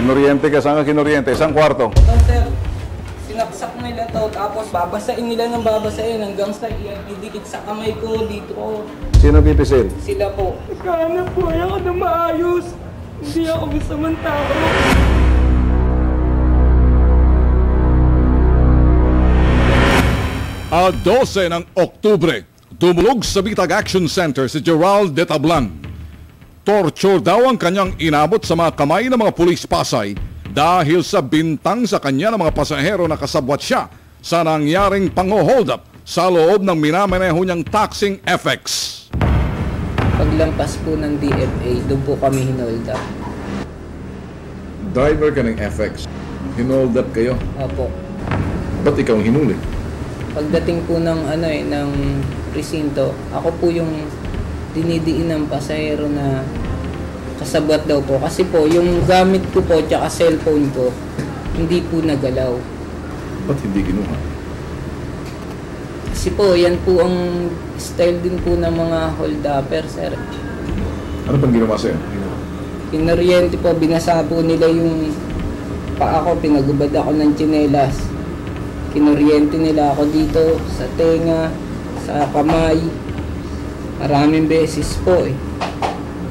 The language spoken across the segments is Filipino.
Kinuryente ka, saan ka kinuryente? Isang kwarto? Ito sir, sinaksak nila to, tapos babasain nila ng babasain hanggang sa ididikit sa kamay ko dito ko. Sino pipisil? Sila po. Nagkahanap po ako na maayos. Hindi ako masamang tao. 12 ng Oktubre, dumulog sa Bitag Action Center si Gerald de Tablan. Torture daw ang kanyang inabot sa mga kamay ng mga pulis Pasay dahil sa bintang sa kanya ng mga pasahero na kasabwat siya sa nangyaring pang-hold up sa loob ng minamaneho niyang taxing FX. Paglampas po ng DFA, doon po kami hinold up. Driver ka ng FX. Hinold up kayo. Opo. Ba't ikaw ang hinuli? Pagdating po ng ng presinto, ako po yung dinidiin ng pasahero na kasabwat daw po. Kasi po, yung gamit ko po tsaka cellphone ko, hindi po nagalaw. Ba't hindi kinuha? Kasi po, yan po ang style din po ng mga hold-upper, sir. Ano pang ginawa sa'yo? Kinuryente po, binasa po nila yung paa ko, pinagubad ako ng tsinelas. Kinuryente nila ako dito, sa tenga, sa kamay. Maraming beses po eh.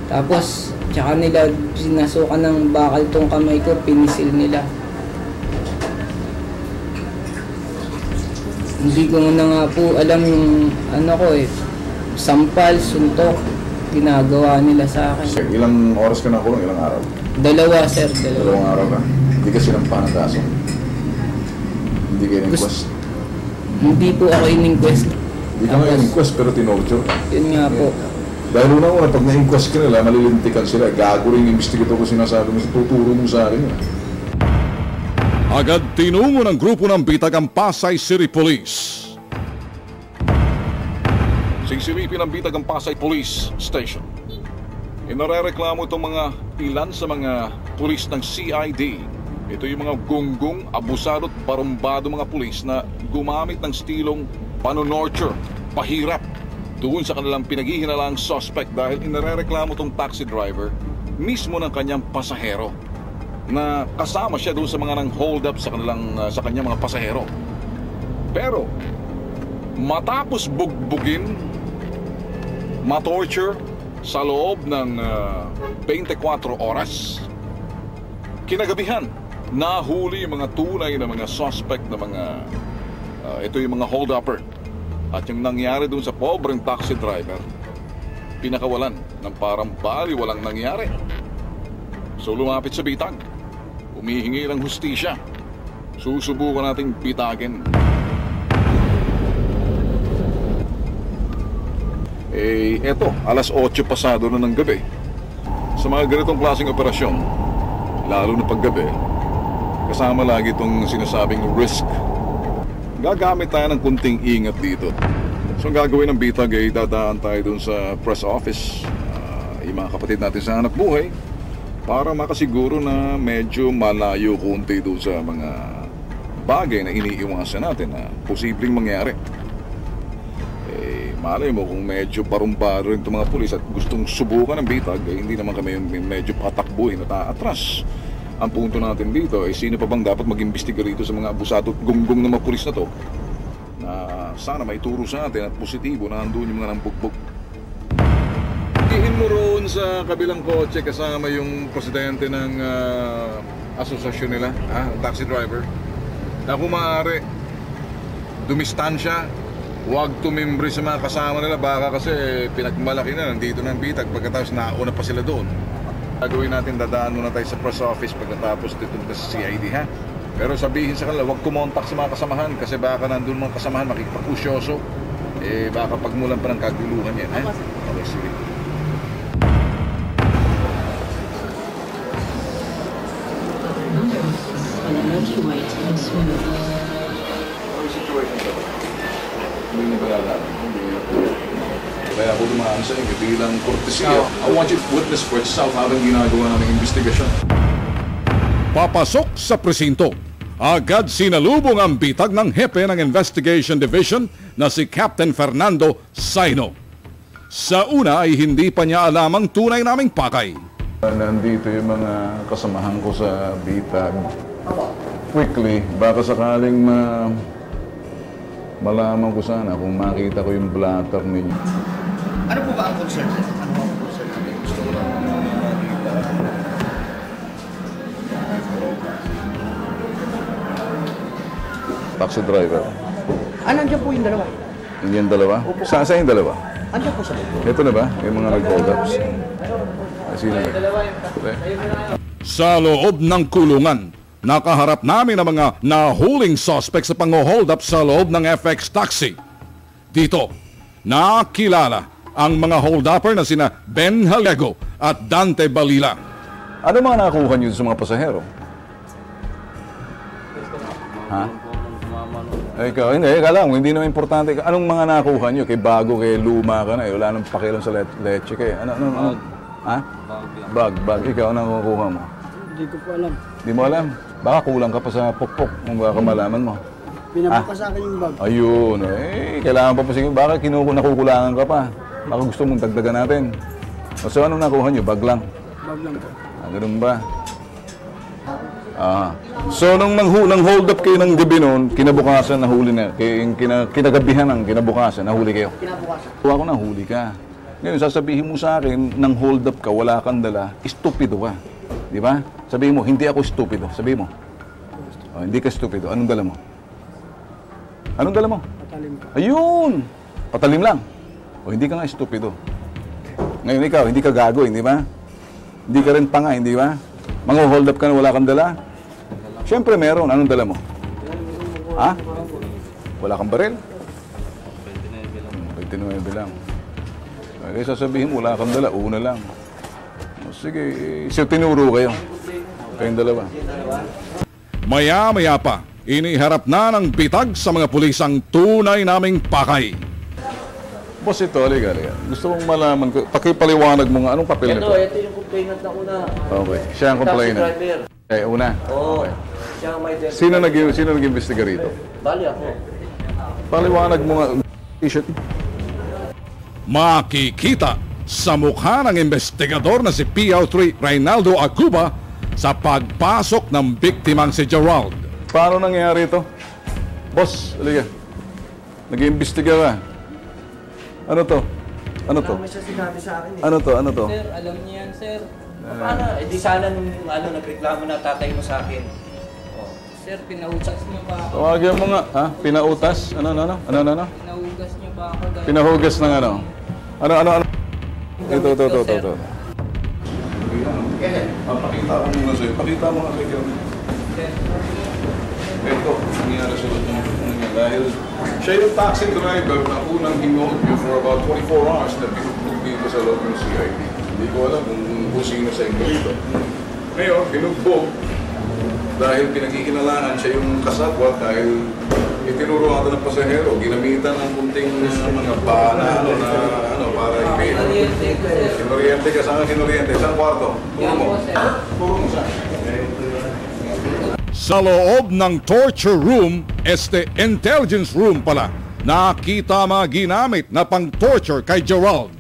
Tapos, tsaka nila sinasukan ng bakal tong kamay ko, pinisil nila. Hindi ko na nga po alam yung sampal, suntok, ginagawa nila sa akin. Sir, ilang oras ka na kulong? Ilang araw? 2, sir, 2. Dalawang araw ka? Hindi ka sinampahan ng kaso? Hindi ka in-inquest? Hindi po ako in-inquest. Hindi ka nga in-inquest pero tinorture. Yun nga po. Dahil una-una, pag na-inquest ka nila, malilintikan sila. Gago rin yung investigator ko sinasabi mo, tuturo mo sa akin yun. Agad tinungo ng grupo ng Bitag ang Pasay City Police. Singsiripin ng Bitag ang Pasay Police Station. Inarereklamo itong ilan sa mga pulis ng CID. Ito yung mga gunggong, abusado at barumbado mga pulis na gumamit ng stilong panonorture, pahirap doon sa kanilang pinaghihinalang suspect dahil inarereklamo itong taxi driver mismo ng kanyang pasahero na kasama siya doon sa mga nang hold up sa kanyang mga pasahero. Pero matapos bugbugin, matorture sa loob ng 24 oras, kinagabihan nahuli yung mga tunay na mga suspect na ito yung mga hold-upper. At yung nangyari dun sa pobreng taxi driver, pinakawalan ng parang bali walang nangyari. So lumapit sa Bitag, humihingi ng hustisya. Susubukan nating bitagin. Eto, alas 8 pasado na ng gabi. Sa mga ganitong klaseng operasyon, lalo na paggabi, kasama lagi itong sinasabing risk. Gagamit tayo ng kunting ingat dito. So ang gagawin ng Bitag ay dadaan tayo dun sa press office, yung mga kapatid natin sa hanap buhay, para makasiguro na medyo malayo kunti dun sa mga bagay na iniiwasan natin na posibleng mangyari. Malay mo kung medyo parumbado rin itong mga pulis at gustong subukan ng Bitag, hindi naman kami medyo patakbuhin at aatras. Ang punto natin dito ay sino pa bang dapat mag-imbestiga rito sa mga abusado at gunggong na mga pulis na to, na sana may turo sa atin at positibo na andun yung mga nambugbog. Ihin mo roon sa kabilang kotse kasama yung presidente ng asosasyon nila, taxi driver, na kung maaari dumistansya, huwag tumimbre sa mga kasama nila, baka kasi pinagmalaki na nandito ng Bitag pagkatapos nauna pa sila doon. Gagawin natin, dadaan muna tayo sa press office pagkatapos dito sa CID, ha? Pero sabihin sa kanila, huwag kumontak sa mga kasamahan kasi baka nandun mga kasamahan makikipag-usyoso. Baka pagmulan pa ng kaguluhan yan, ha? Okay, sige. Hindi ba lalaman? Kaya ako dumaan sa inyo bilang kortesiya. I want you to witness for itself habang ginagawa namin investigasyon. Papasok sa presinto. Agad sinalubong ang Bitag ng hepe ng Investigation Division na si Captain Fernando Saino. Sa una ay hindi pa niya alam ang tunay naming pakay. Nandito yung mga kasamahan ko sa bitag. Quickly, baka sakaling malaman ko sana kung makita ko yung blatter ninyo. Ano po ba ang concern? Ano po ang concern natin? Gusto ko lang makita. Taxi driver. Nandiyan po yung dalawa. Hindi yung dalawa? Saan yung dalawa? Andiyan po sa loob. Ito na ba? Yung mga nag-hold ups. Sino na? Sa loob ng kulungan, nakaharap namin ang mga nahuling suspect sa pang-hold up sa loob ng FX Taxi. Dito, nakilala ang mga hold-upper na sina Ben Halego at Dante Balila. Ano mga nakuha niyo sa mga pasahero? Ha? Ikaw, hindi, lang, hindi naman importante. Anong mga nakuha niyo? Kay bago, kay luma ka na, wala nang pakialam sa leche kay. Ano? Ha? Bag. Ikaw, ano nakukuha mo? Hindi ko po alam. Hindi mo alam? Baka kulang ka pa sa pukpok kung baka malaman mo. Pinabaka sa akin yung bag. Ayun, kailangan pa siguro. Baka nakukulangan ka pa. Baka gusto mong dagdagan natin. So, anong nakuha niyo? Bag lang? Bag lang po. Ganun ba? So, nung hold up kayo ng gabi noon, kinabukasan nahuli na. Kinagabihan ng kinabukasan, nahuli kayo. Kinabukasan. Kung ako nahuli ka. Ngayon, sasabihin mo sa akin, nang hold up ka, wala kang dala, estupido ka. Di ba? Sabihin mo, hindi ako estupido. Sabihin mo. Hindi ka estupido. Anong dala mo? Anong dala mo? Patalim ko. Ayun! Patalim lang. Hindi ka nga estupido. Ngayon ikaw, hindi ka gago, hindi ba? Hindi ka rin tanga, hindi ba? Mang-hold up ka na wala kang dala? Siyempre meron. Anong dala mo? Ha? Wala kang baril? 29 lang. Kaya sasabihin mo, wala kang dala, una lang. Sige, tinuro kayo. Kayong dalawa. Maya-maya pa, iniharap na ng bitag sa mga pulis ang tunay naming pakay. Boss, ito, halika. Gusto mong malaman ko, pakipaliwanag mo nga, anong papel nito? Ito yung complainant na una. Okay, siya ang complainant. Taxi driver. Una? Oo. Okay. Siya ang may Sino nag-imbestiga rito? Bali ako. Paliwanag mo nga, t-shirt. Makikita sa mukha ng investigador na si PO3 Reynaldo Acuba sa pagpasok ng biktimang si Gerald. Paano nangyari ito? Boss, halika. Nag-iimbestiga ka. Ano to? May siya sinabi sa akin eh. Ano to? Sir, alam niyo yan, sir. Paano? Eh di sana nung nagreklamo na tatay mo sa akin. Oh. Sir, pinautas niyo pa ako. Tawagin mo nga, ha? Pinautas? Ano? Pinahugas niyo pa ako dahil... Pinahugas ng ano? Ano? Ito. Pakita ko muna sa'yo. Pakita mo nga sa'yo. Ito, nangyari sa loob ng niya. Dahil siya yung taxi driver na unang hinold niyo for about 24 hours na pinugbog dito sa loob ng CID. Hindi ko alam kung sino sa inyo dito. Ngayon, pinugbog dahil pinag-iinalangan siya yung kasabwat dahil itinuro natin ng pasahero, ginamitan ng kunting mga bana para i-pay. Kinoriente ka, saan kinoriente? Saan kwarto? Turo mo. Turo mo saan? Sa loob ng torture room, intelligence room pala, nakita mga ginamit na pang-torture kay Gerald.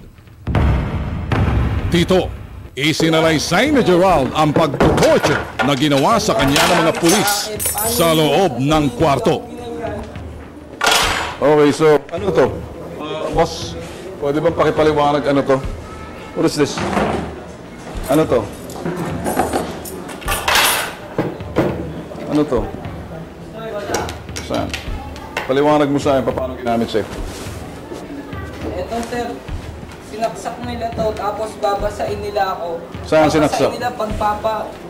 Dito, isinalaysay ni Gerald ang pag-torture na ginawa sa kanya ng mga pulis sa loob ng kwarto. Okay, so ano to? Boss, pwede bang pakipaliwanag ano to? What is this? Ano to? Ano to? Saan? Paliwanag mo sa akin paano ginamit sa'yo. Eto, sir. Sinaksak nila to, tapos babasain nila ako. Saan sinaksak? Babasain nila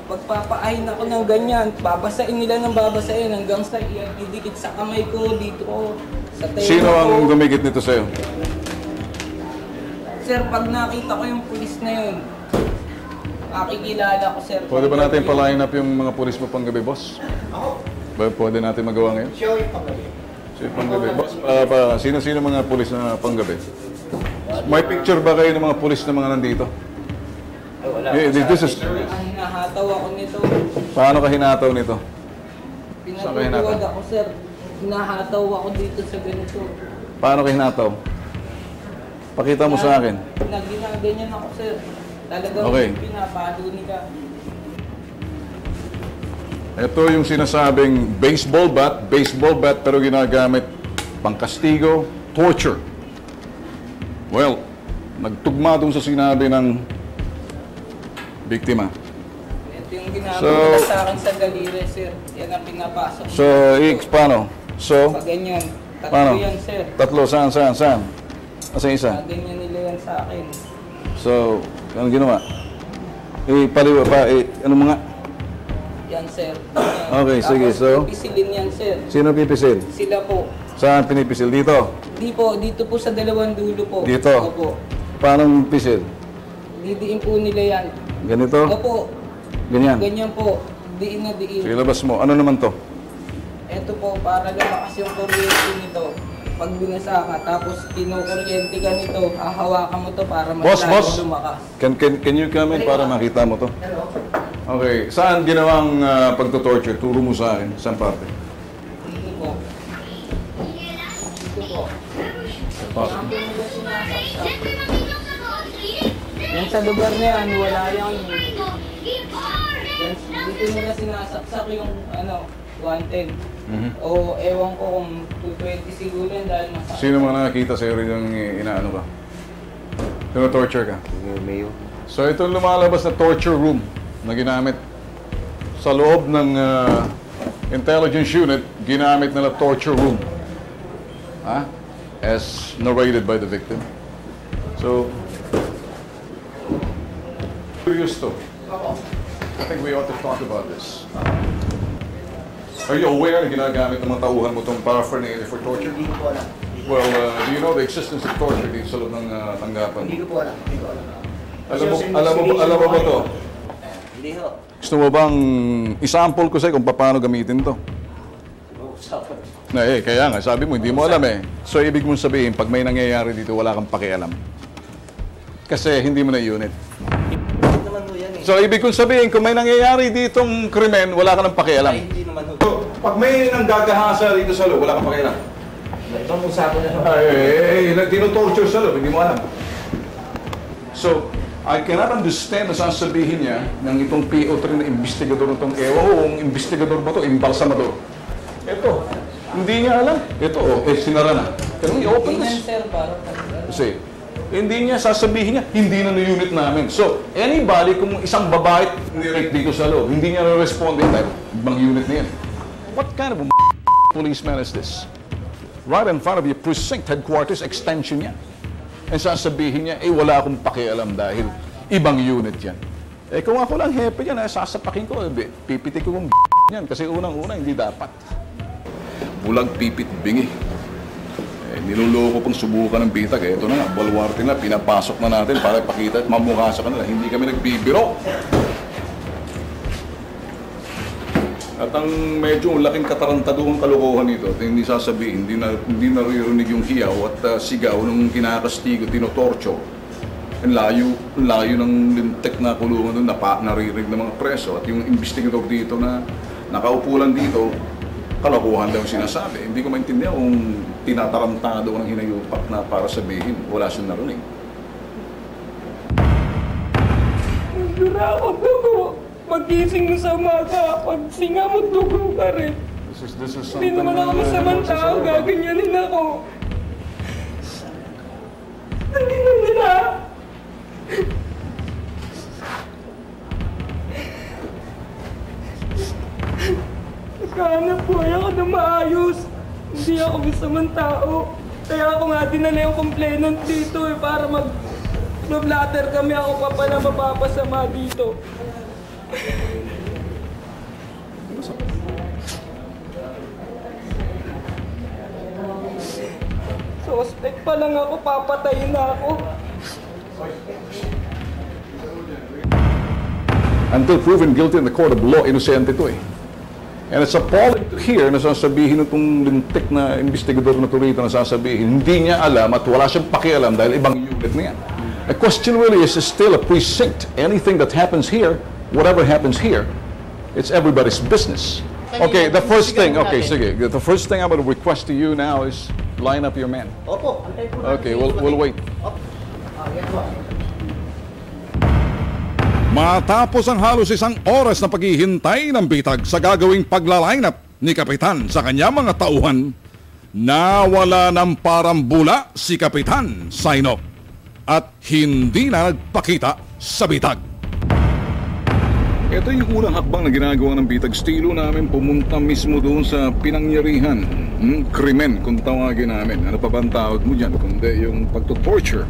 pagpapaahin ako ng ganyan. Babasain nila ng babasain hanggang sa ididikit sa kamay ko, dito ko, sa tenga ko. Sino ang gumigit nito sa'yo? Sir, pag nakita ko yung pulis na yun, makikilala ko, sir. Pwede ba natin pa-line up yung mga pulis mo panggabi, boss? Pwede natin magawa ngayon? Siya yung pagkabi. Sige, panggabi. Boss, sino-sino mga pulis na panggabi? May picture ba kayo ng mga pulis na mga nandito? Ay, wala. This is... Hinahataw ako nito. Paano ka hinataw nito? Pinatutuwad ako, sir. Hinahataw ako dito sa ganito. Paano ka hinataw? Pakita mo sa akin. Naginaganyan ako, sir. Talagang Okay. pinapalo nila. Ito yung sinasabing baseball bat pero ginagamit pangkastigo, torture. Well, nagtugma dun sa sinabi ng biktima. Ito yung ginagawa So- nila sa akin sa daliri, sir. Yan ang pinapasok. So, paano? So, Pag ganyan, tatlo paano? yan, sir. Tatlo, saan? Asa isa? Pag ganyan nila yan sa akin. So, anong ginawa? Paliwa pa, ano mga? Yan, sir. Okay, sige, so? Pipisilin yan, sir. Sino pipisil? Sila po. Saan pinipisil? Dito? Dito po sa dalawang dulo po. Dito? Opo. Paano pisil? Didiin po nila yan. Ganito? Opo. Ganyan? Ganyan po. Diin na diin. Sige, labas mo. Ano naman to? Ito po, para lumakas yung kuryente nito. Pag binasa ka, tapos kinukuryente ka nito, hahawakan mo to para mas Boss, lalo boss. lumakas. Can you come in para makita mo to? Hello? Okay, saan ginawang pagto-torture? Turo mo sa akin. Saan parte? Dito po. Dito po. Pasok. Ang nila sinasaksak. Yan sa lugar na yan, wala yan. Dito nila sinasaksak yung wanted. O ewan ko kung 220 siguro yan dahil masakit. Sino mga nakakita sa'yo rin yung inaano ka? Tino-torture ka? Mayo. So itong lumalabas na torture room na ginamit sa loob ng intelligence unit, ginamit nila torture room. As narrated by the victim. So, curious to. I think we ought to talk about this. Are you aware na ginagamit ng mga tauhan mo itong paraphernalia for torture? Hindi ko po alam. Well, do you know the existence of torture dito sa loob ng tanggapan? Hindi ko po alam. Hindi ko alam. Alam mo ba to? Hindi ho. Gusto mo bang isample ko sa'yo kung paano gamitin to? Kaya nga, sabi mo, hindi mo alam eh. So, ibig mong sabihin, pag may nangyayari dito, wala kang pakialam. Kasi hindi mo na unit. Hindi naman ho yan eh. So, ibig kong sabihin, kung may nangyayari ditong krimen, wala ka ng pakialam. Ay, hindi naman ho. So, pag may nanggagahasa dito sa loob, wala kang pakialam. Ibang usapan na ho. Tinutorture sa loob, hindi mo alam. So, I cannot understand na sasabihin niya ng itong PO3 na investigador ng itong ewan ko kung investigador ba ito, imbalsamador. Ito, hindi niya alam. Ito, sinara na. Can we open Ganyan, this? sir, para Kasi, hindi niya sasabihin niya, hindi na unit namin. So, anybody, kung isang babae nirate dito sa loob, hindi niya na-respond dahil ibang unit na yan. What kind of a policeman is this? Right in front of your precinct headquarters, extension yan. And sasabihin niya, wala akong pakialam dahil ibang unit yan. Kung ako lang hepe yan, sasapakin ko, pipiti ko kung yan. Kasi unang-una, hindi dapat. Bulag, pipit, bingi. Niloloko pang subukan ng bitag. Ito na nga, balwarte na, pinapasok na natin para ipakita at mamukha sa kanila. Hindi kami nagbibiro. At ang medyo laking katarantaduhang kalokohan nito, at hindi sasabihin, hindi naririnig yung hiyaw at sigaw ng kinakastigo, tinotorcho. Ang layo ng lintek na kulungan doon, naririnig ng mga preso. At yung investigador dito na nakaupo lang dito, kalokohan daw sinasabi. Hindi ko maintindihan kung tinatarantado ng hinayupak na para sabihin, wala siyang narinig. Dura ako dugo. Magising mo sa umaga, pag singa mo dugo ka rin. This is Hindi naman ako masamang tao, gaganyanin ako. Hindi na nila. Nagkahanap buhay ako na maayos. Hindi ako masamang tao. Kaya ako nga dinala yung complainant dito para mag-blatter kami. Ako pa pala mapapasama dito. Suspect pa lang ako, papatayin na ako. Until proven guilty in the court of law, inosente ito eh. And it's appalling to hear na sasabihin itong lintik na investigador na ito rito na sasabihin, hindi niya alam at wala siyang pakialam dahil ibang unit na yan. The question really is still a precinct. Anything that happens here, whatever happens here, it's everybody's business. Okay, the first thing, okay, sige, the first thing I'm going to request to you now is line up your men. Opo, antay po natin. Okay, we'll wait. Yan po. Matapos ang halos 1 oras na paghihintay ng bitag sa gagawing paglaline-up ni Kapitan sa kanyang mga tauhan, nawala ng parambula si Kapitan Sainok at hindi na nagpakita sa bitag. Ito yung unang hakbang na ginagawa ng bitag. Estilo namin pumunta mismo doon sa pinangyarihan, krimen kung tawagin namin. Ano pa ba ang tawag mo dyan? Kundi yung pagtutorture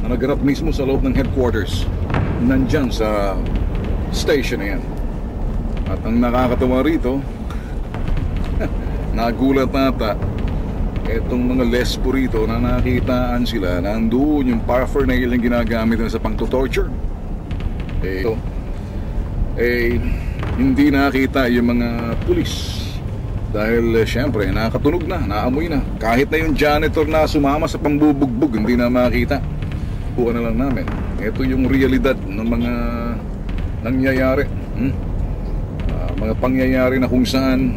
na naganap mismo sa loob ng headquarters nandyan sa station na yan. At ang nakakatawa rito, nagulat nata etong mga lesbo rito na nakitaan sila na andoon yung paraphernalia yung ginagamit na sa pang-torture. Hindi nakita yung mga pulis dahil syempre nakatunog na, naamoy na. Kahit na yung janitor na sumama sa pambubugbog, hindi na makita. Kuha na lang namin. Ito yung realidad ng mga nangyayari. Mga pangyayari na kung saan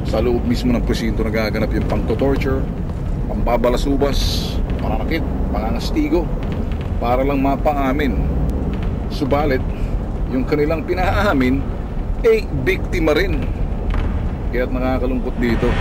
sa loob mismo ng presinto nagaganap yung pang-torture, pambabalasubas, pananakit, pangangastigo para lang mapaamin. Subalit yung kanilang pinaamin biktima rin. Kaya't nakakalungkot dito.